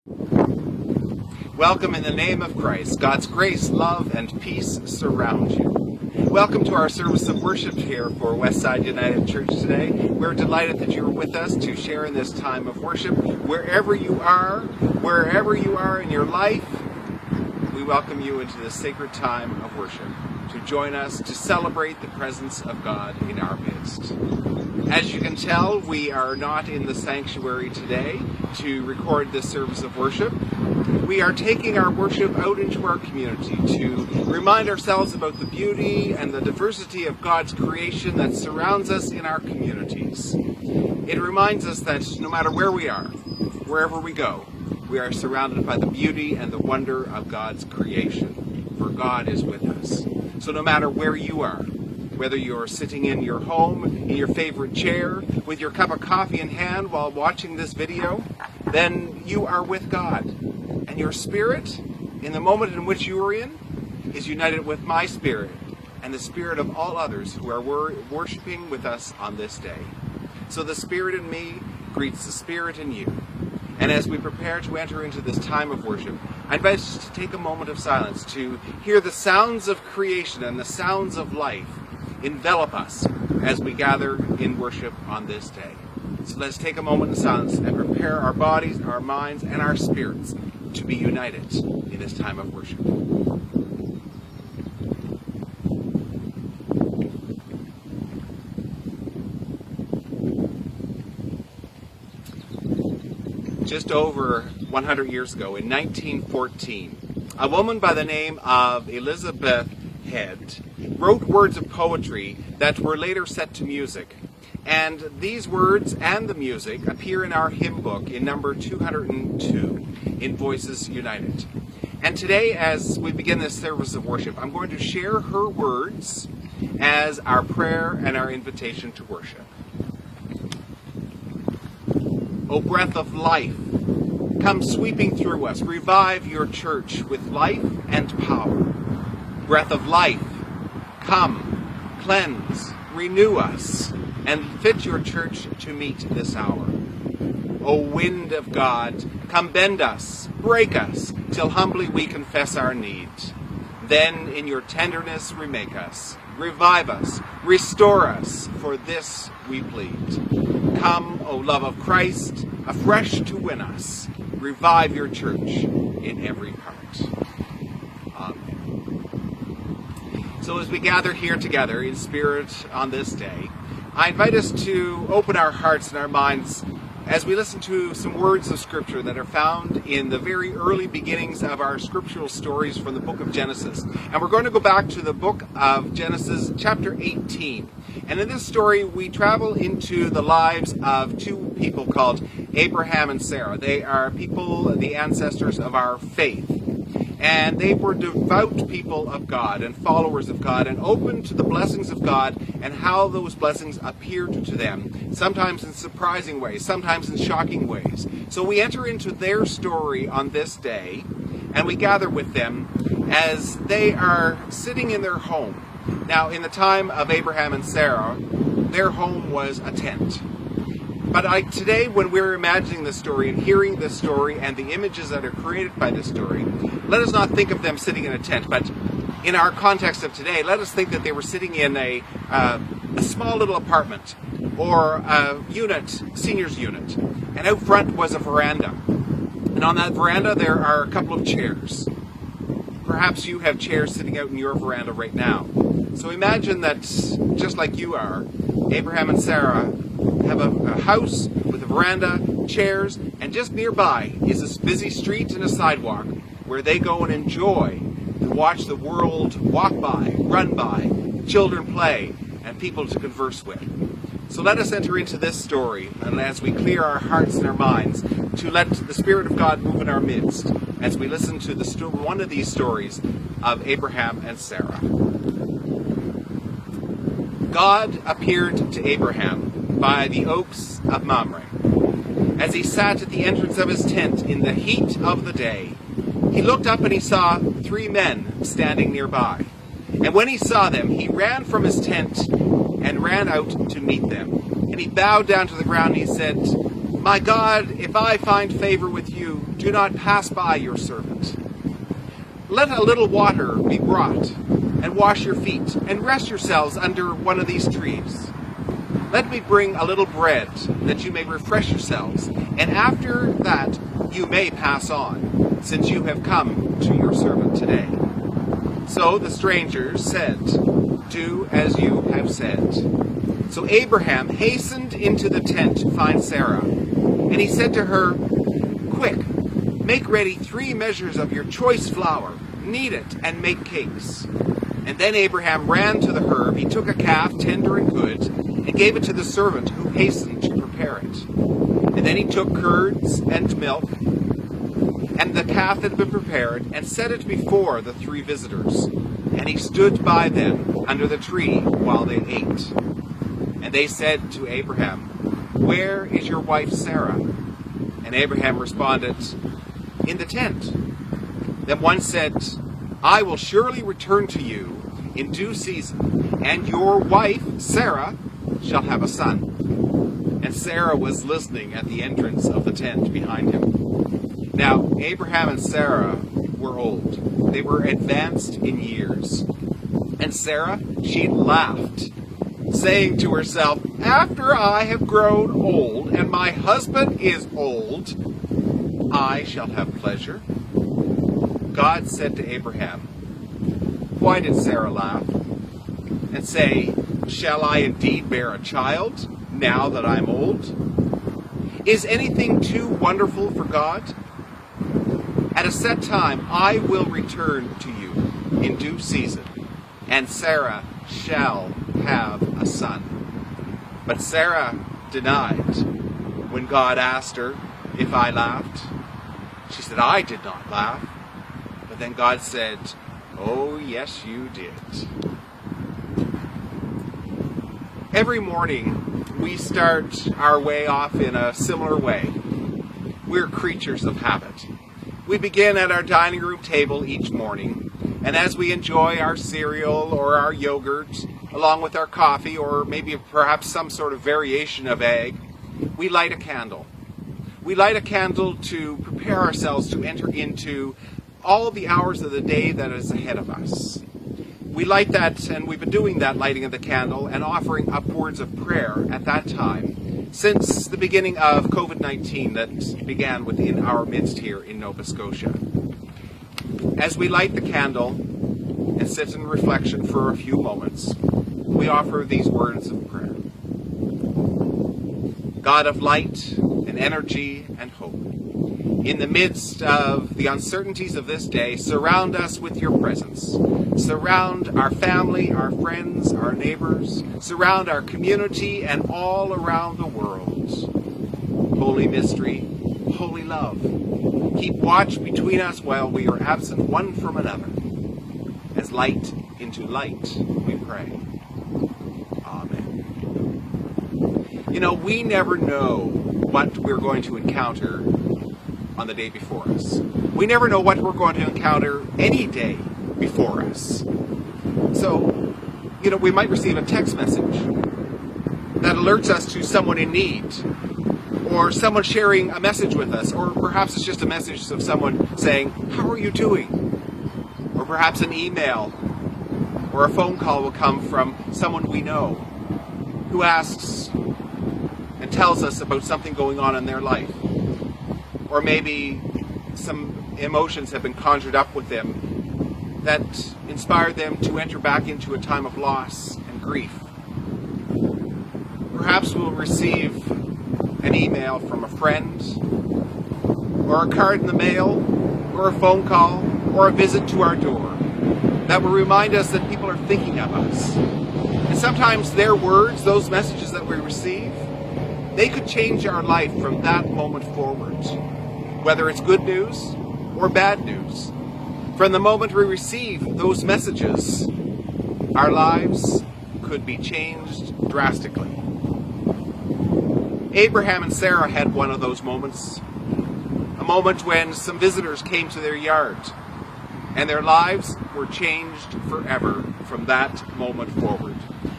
Welcome in the name of Christ. God's grace, love, and peace surround you. Welcome to our service of worship here for Westside United Church today. We're delighted that you're with us to share in this time of worship. Wherever you are in your life, we welcome you into this sacred time of worship to join us to celebrate the presence of God in our midst. As you can tell, we are not in the sanctuary today to record this service of worship. We are taking our worship out into our community to remind ourselves about the beauty and the diversity of God's creation that surrounds us in our communities. It reminds us that no matter where we are, wherever we go, we are surrounded by the beauty and the wonder of God's creation, for God is with us. So no matter where you are, whether you're sitting in your home, in your favorite chair, with your cup of coffee in hand while watching this video, then you are with God. And your spirit, in the moment in which you are in, is united with my spirit and the spirit of all others who are worshiping with us on this day. So the spirit in me greets the spirit in you. And as we prepare to enter into this time of worship, I invite us to take a moment of silence to hear the sounds of creation and the sounds of life envelop us as we gather in worship on this day. So let's take a moment in silence and prepare our bodies, our minds, and our spirits to be united in this time of worship. Just over 100 years ago, in 1914, a woman by the name of Elizabeth Head wrote words of poetry that were later set to music. And these words and the music appear in our hymn book in number 202 in Voices United. And today, as we begin this service of worship, I'm going to share her words as our prayer and our invitation to worship. O breath of life, come sweeping through us, revive your church with life and power. Breath of life, come, cleanse, renew us, and fit your church to meet this hour. O wind of God, come bend us, break us, till humbly we confess our need. Then in your tenderness remake us, revive us, restore us, for this we plead. Come, O love of Christ, afresh to win us, revive your church in every part. Amen. So as we gather here together in spirit on this day, I invite us to open our hearts and our minds as we listen to some words of Scripture that are found in the very early beginnings of our scriptural stories from the book of Genesis. And we're going to go back to the book of Genesis, chapter 18. And in this story, we travel into the lives of two people called Abraham and Sarah. They are people, the ancestors of our faith. And they were devout people of God and followers of God and open to the blessings of God and how those blessings appeared to them, sometimes in surprising ways, sometimes in shocking ways. So we enter into their story on this day, and we gather with them as they are sitting in their home. Now, in the time of Abraham and Sarah, their home was a tent. But today, when we're imagining this story and hearing this story and the images that are created by this story, let us not think of them sitting in a tent, but in our context of today, let us think that they were sitting in a small little apartment or a unit, senior's unit, and out front was a veranda. And on that veranda, there are a couple of chairs. Perhaps you have chairs sitting out in your veranda right now. So imagine that, just like you are, Abraham and Sarah have a house with a veranda, chairs, and just nearby is this busy street and a sidewalk where they go and enjoy and watch the world walk by, run by, children play, and people to converse with. So let us enter into this story, and as we clear our hearts and our minds, to let the Spirit of God move in our midst as we listen to one of these stories of Abraham and Sarah. God appeared to Abraham by the oaks of Mamre. As he sat at the entrance of his tent in the heat of the day, he looked up and he saw 3 men standing nearby. And when he saw them, he ran from his tent and ran out to meet them. And he bowed down to the ground and he said, My God, if I find favor with you, do not pass by your servant. Let a little water be brought, and wash your feet, and rest yourselves under one of these trees. Let me bring a little bread, that you may refresh yourselves, and after that you may pass on, since you have come to your servant today. So the strangers said, do as you have said. So Abraham hastened into the tent to find Sarah, and he said to her, quick, make ready 3 measures of your choice flour, knead it, and make cakes. And then Abraham ran to the herb. He took a calf, tender and good, and gave it to the servant who hastened to prepare it. And then he took curds and milk, and the calf that had been prepared, and set it before the 3 visitors. And he stood by them under the tree while they ate. And they said to Abraham, where is your wife Sarah? And Abraham responded, in the tent. Then one said, I will surely return to you in due season, and your wife Sarah shall have a son. And Sarah was listening at the entrance of the tent behind him. Now Abraham and Sarah were old. They were advanced in years. And Sarah, she laughed, saying to herself, after I have grown old, and my husband is old, I shall have pleasure. God said to Abraham, why did Sarah laugh? And say, shall I indeed bear a child, now that I'm old? Is anything too wonderful for God? At a set time I will return to you in due season, and Sarah shall have a son. But Sarah denied when God asked her if I laughed. She said, I did not laugh. But then God said, oh, yes, you did. Every morning, we start our way off in a similar way. We're creatures of habit. We begin at our dining room table each morning, and as we enjoy our cereal or our yogurt, along with our coffee, or maybe perhaps some sort of variation of egg, we light a candle. We light a candle to prepare ourselves to enter into all the hours of the day that is ahead of us. We light that, and we've been doing that lighting of the candle and offering up words of prayer at that time since the beginning of COVID-19 that began within our midst here in Nova Scotia. As we light the candle and sit in reflection for a few moments, we offer these words of prayer. God of light and energy and hope, in the midst of the uncertainties of this day, surround us with your presence. Surround our family, our friends, our neighbors. Surround our community and all around the world. Holy mystery, holy love, keep watch between us while we are absent one from another. As light into light, we pray. Amen. You know, we never know what we're going to encounter on the day before us. We never know what we're going to encounter any day before us. So, you know, we might receive a text message that alerts us to someone in need, or someone sharing a message with us, or perhaps it's just a message of someone saying, how are you doing? Or perhaps an email or a phone call will come from someone we know who asks and tells us about something going on in their life. Or maybe some emotions have been conjured up with them that inspired them to enter back into a time of loss and grief. Perhaps we'll receive an email from a friend, or a card in the mail, or a phone call, or a visit to our door that will remind us that people are thinking of us. And sometimes their words, those messages that we receive, they could change our life from that moment forward. Whether it's good news or bad news. From the moment we receive those messages, our lives could be changed drastically. Abraham and Sarah had one of those moments. A moment when some visitors came to their yard, and their lives were changed forever from that moment forward.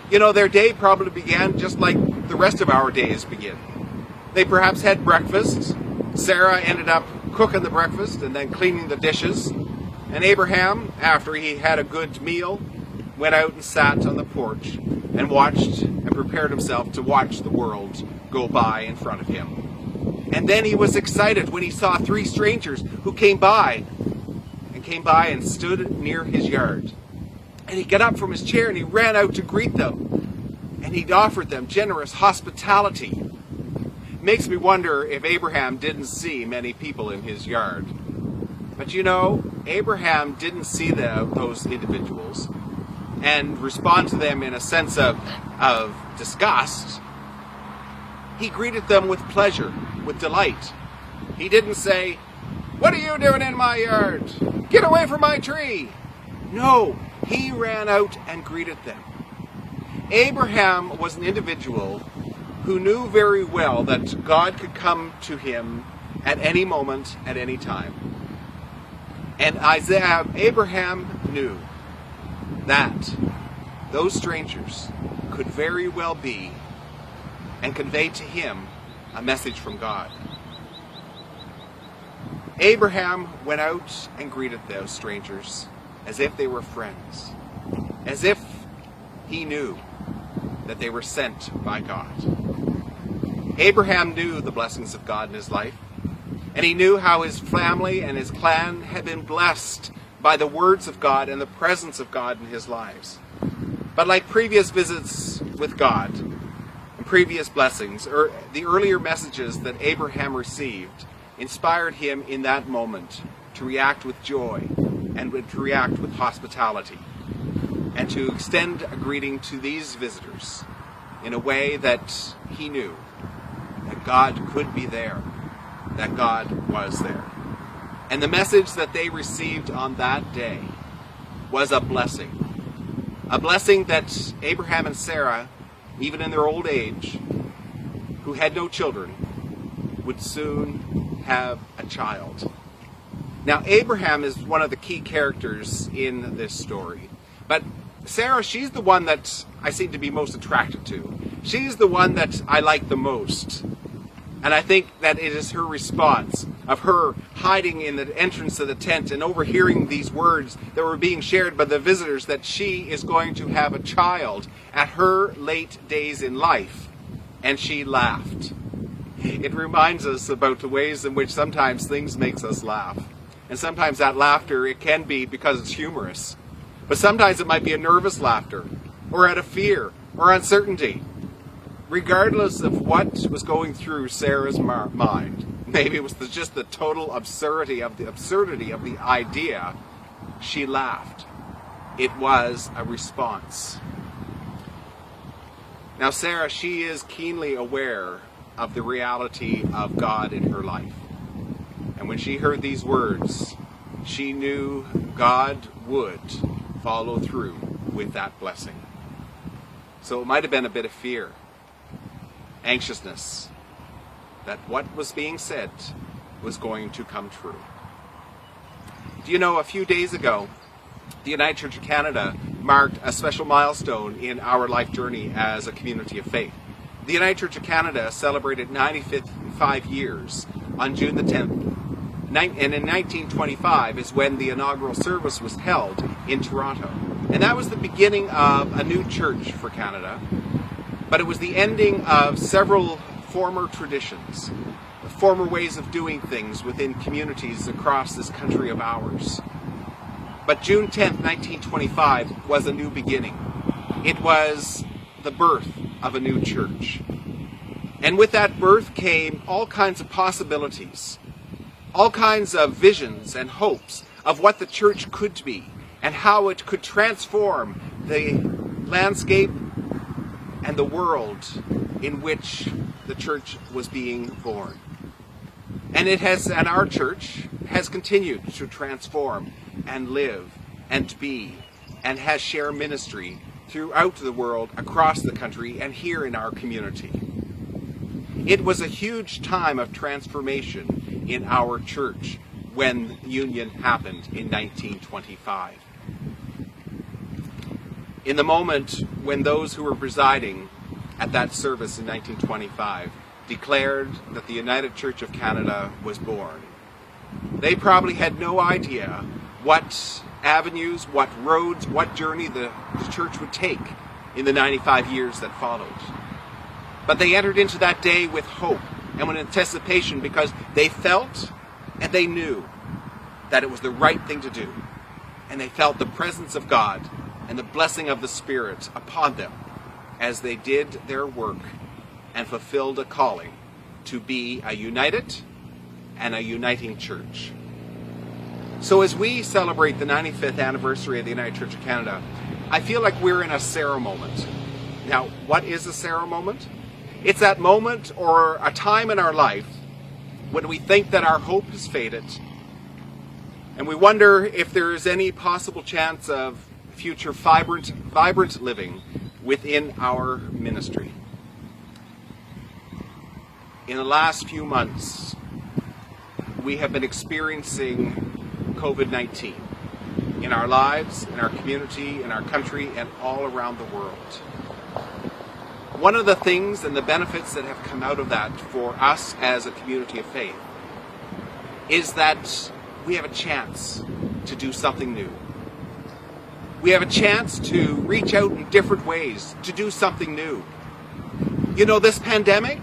You know, their day probably began just like the rest of our days begin. They perhaps had breakfast. Sarah ended up cooking the breakfast and then cleaning the dishes. And Abraham, after he had a good meal, went out and sat on the porch and watched and prepared himself to watch the world go by in front of him. And then he was excited when he saw 3 strangers who came by and stood near his yard. And he got up from his chair and he ran out to greet them. And he'd offered them generous hospitality. Makes me wonder if Abraham didn't see many people in his yard. But you know, Abraham didn't see those individuals and respond to them in a sense of disgust. He greeted them with pleasure, with delight. He didn't say, "What are you doing in my yard? Get away from my tree." No, he ran out and greeted them. Abraham was an individual who knew very well that God could come to him at any moment, at any time. And Abraham knew that those strangers could very well be and convey to him a message from God. Abraham went out and greeted those strangers as if they were friends, as if he knew that they were sent by God. Abraham knew the blessings of God in his life, and he knew how his family and his clan had been blessed by the words of God and the presence of God in his lives. But like previous visits with God and previous blessings, the earlier messages that Abraham received inspired him in that moment to react with joy and to react with hospitality and to extend a greeting to these visitors in a way that he knew that God could be there, that God was there. And the message that they received on that day was a blessing that Abraham and Sarah, even in their old age, who had no children, would soon have a child. Now, Abraham is one of the key characters in this story, but Sarah, she's the one that I seem to be most attracted to. She's the one that I like the most. And I think that it is her response of her hiding in the entrance of the tent and overhearing these words that were being shared by the visitors that she is going to have a child at her late days in life. And she laughed. It reminds us about the ways in which sometimes things makes us laugh. And sometimes that laughter, it can be because it's humorous. But sometimes it might be a nervous laughter, or out of fear, or uncertainty. Regardless of what was going through Sarah's mind, maybe it was just the total absurdity of the idea, she laughed. It was a response. Now Sarah, she is keenly aware of the reality of God in her life. And when she heard these words, she knew God would follow through with that blessing. So it might have been a bit of fear, anxiousness, that what was being said was going to come true. Do you know, a few days ago, the United Church of Canada marked a special milestone in our life journey as a community of faith. The United Church of Canada celebrated 95 years on June the 10th. And in 1925 is when the inaugural service was held in Toronto. And that was the beginning of a new church for Canada. But it was the ending of several former traditions, former ways of doing things within communities across this country of ours. But June 10th, 1925 was a new beginning. It was the birth of a new church. And with that birth came all kinds of possibilities, all kinds of visions and hopes of what the church could be and how it could transform the landscape and the world in which the church was being born. And our church has continued to transform and live and be and has shared ministry throughout the world, across the country, and here in our community. It was a huge time of transformation in our church when union happened in 1925. In the moment when those who were presiding at that service in 1925 declared that the United Church of Canada was born. They probably had no idea what avenues, what roads, what journey the church would take in the 95 years that followed. But they entered into that day with hope and with anticipation because they felt and they knew that it was the right thing to do. And they felt the presence of God and the blessing of the Spirit upon them as they did their work and fulfilled a calling to be a united and a uniting church. So as we celebrate the 95th anniversary of the United Church of Canada, I feel like we're in a Sarah moment. Now, what is a Sarah moment? It's that moment or a time in our life when we think that our hope has faded and we wonder if there is any possible chance of future vibrant living within our ministry. In the last few months, we have been experiencing COVID-19 in our lives, in our community, in our country, and all around the world. One of the things and the benefits that have come out of that for us as a community of faith is that we have a chance to do something new. We have a chance to reach out in different ways, to do something new. You know, this pandemic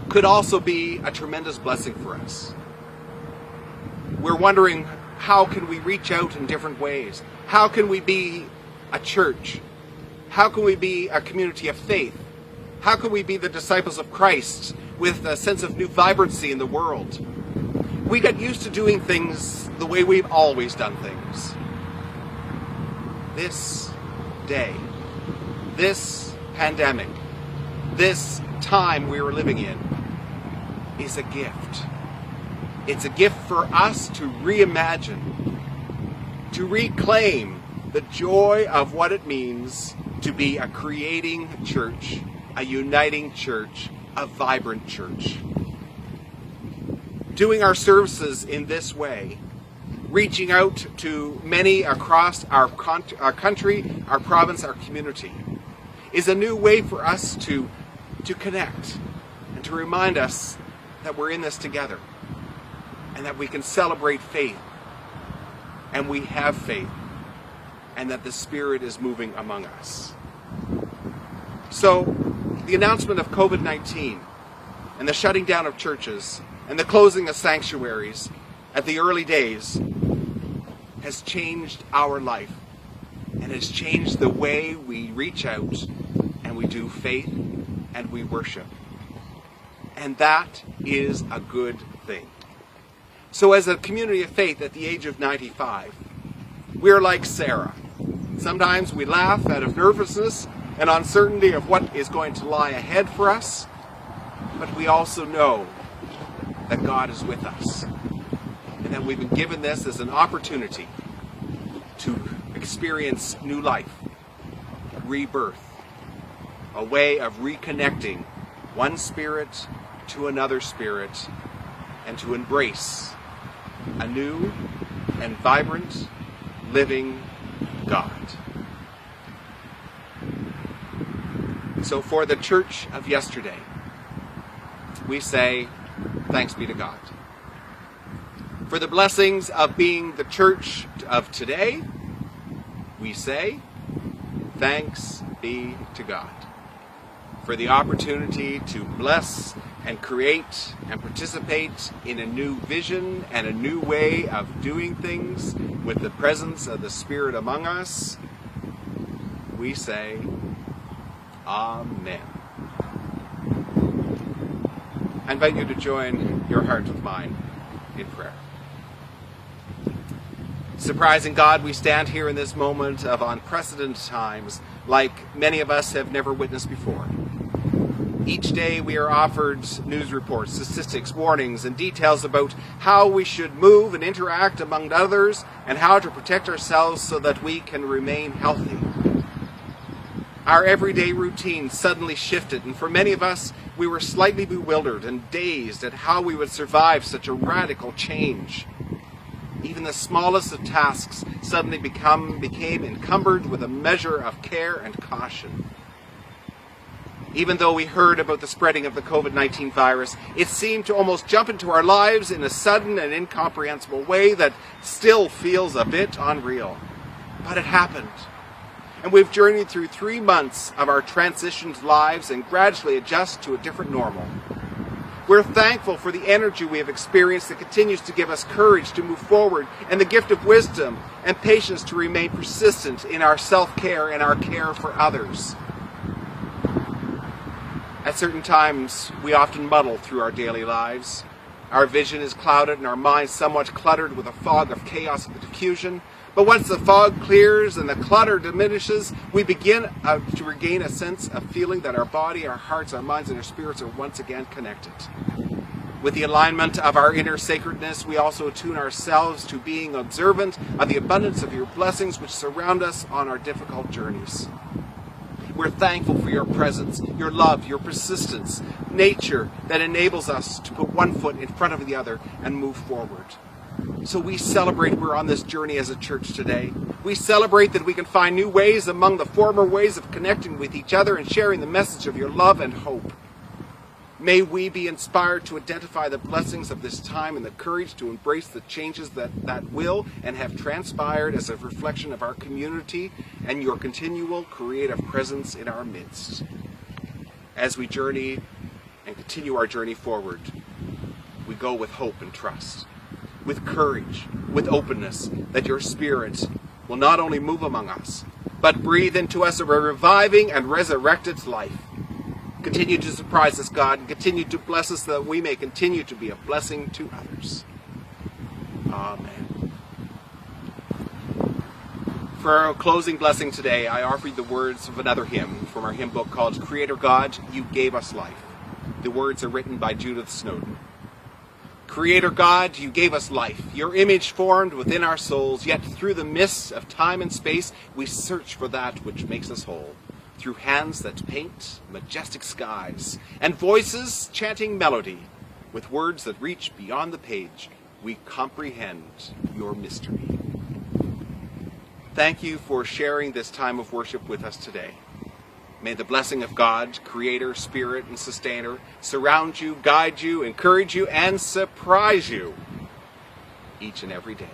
could also be a tremendous blessing for us. We're wondering, how can we reach out in different ways? How can we be a church? How can we be a community of faith? How can we be the disciples of Christ with a sense of new vibrancy in the world? We got used to doing things the way we've always done things. This day, this pandemic, this time we are living in is a gift. It's a gift for us to reimagine, to reclaim the joy of what it means to be a creating church, a uniting church, a vibrant church. Doing our services in this way, reaching out to many across our country, our province, our community, is a new way for us to connect and to remind us that we're in this together and that we can celebrate faith and we have faith and that the Spirit is moving among us. So the announcement of COVID-19 and the shutting down of churches and the closing of sanctuaries at the early days has changed our life and has changed the way we reach out and we do faith and we worship. And that is a good thing. So as a community of faith at the age of 95, we're like Sarah. Sometimes we laugh out of nervousness and uncertainty of what is going to lie ahead for us, but we also know that God is with us and that we've been given this as an opportunity to experience new life, rebirth, a way of reconnecting one spirit to another spirit and to embrace a new and vibrant living God. So for the church of yesterday, we say, thanks be to God. For the blessings of being the church of today, we say, thanks be to God. For the opportunity to bless and create and participate in a new vision and a new way of doing things with the presence of the Spirit among us, we say, Amen. I invite you to join your heart with mine in prayer. Surprising God, we stand here in this moment of unprecedented times like many of us have never witnessed before. Each day we are offered news reports, statistics, warnings, and details about how we should move and interact among others and how to protect ourselves so that we can remain healthy. Our everyday routine suddenly shifted, and for many of us, we were slightly bewildered and dazed at how we would survive such a radical change. Even the smallest of tasks suddenly became encumbered with a measure of care and caution. Even though we heard about the spreading of the COVID-19 virus, it seemed to almost jump into our lives in a sudden and incomprehensible way that still feels a bit unreal. But it happened. And we've journeyed through 3 months of our transitioned lives and gradually adjust to a different normal. We're thankful for the energy we have experienced that continues to give us courage to move forward and the gift of wisdom and patience to remain persistent in our self-care and our care for others. At certain times, we often muddle through our daily lives. Our vision is clouded and our minds somewhat cluttered with a fog of chaos and confusion. But once the fog clears and the clutter diminishes, we begin to regain a sense of feeling that our body, our hearts, our minds, and our spirits are once again connected. With the alignment of our inner sacredness, we also attune ourselves to being observant of the abundance of your blessings which surround us on our difficult journeys. We're thankful for your presence, your love, your persistence, nature that enables us to put one foot in front of the other and move forward. So we celebrate we're on this journey as a church today. We celebrate that we can find new ways among the former ways of connecting with each other and sharing the message of your love and hope. May we be inspired to identify the blessings of this time and the courage to embrace the changes that will and have transpired as a reflection of our community and your continual creative presence in our midst. As we journey and continue our journey forward, we go with hope and trust, with courage, with openness, that your Spirit will not only move among us, but breathe into us a reviving and resurrected life. Continue to surprise us, God, and continue to bless us so that we may continue to be a blessing to others. Amen. For our closing blessing today, I offer you the words of another hymn from our hymn book called Creator God, You Gave Us Life. The words are written by Judith Snowden. Creator God, you gave us life, your image formed within our souls, yet through the mists of time and space, we search for that which makes us whole. Through hands that paint majestic skies, and voices chanting melody, with words that reach beyond the page, we comprehend your mystery. Thank you for sharing this time of worship with us today. May the blessing of God, Creator, Spirit, and Sustainer, surround you, guide you, encourage you, and surprise you each and every day.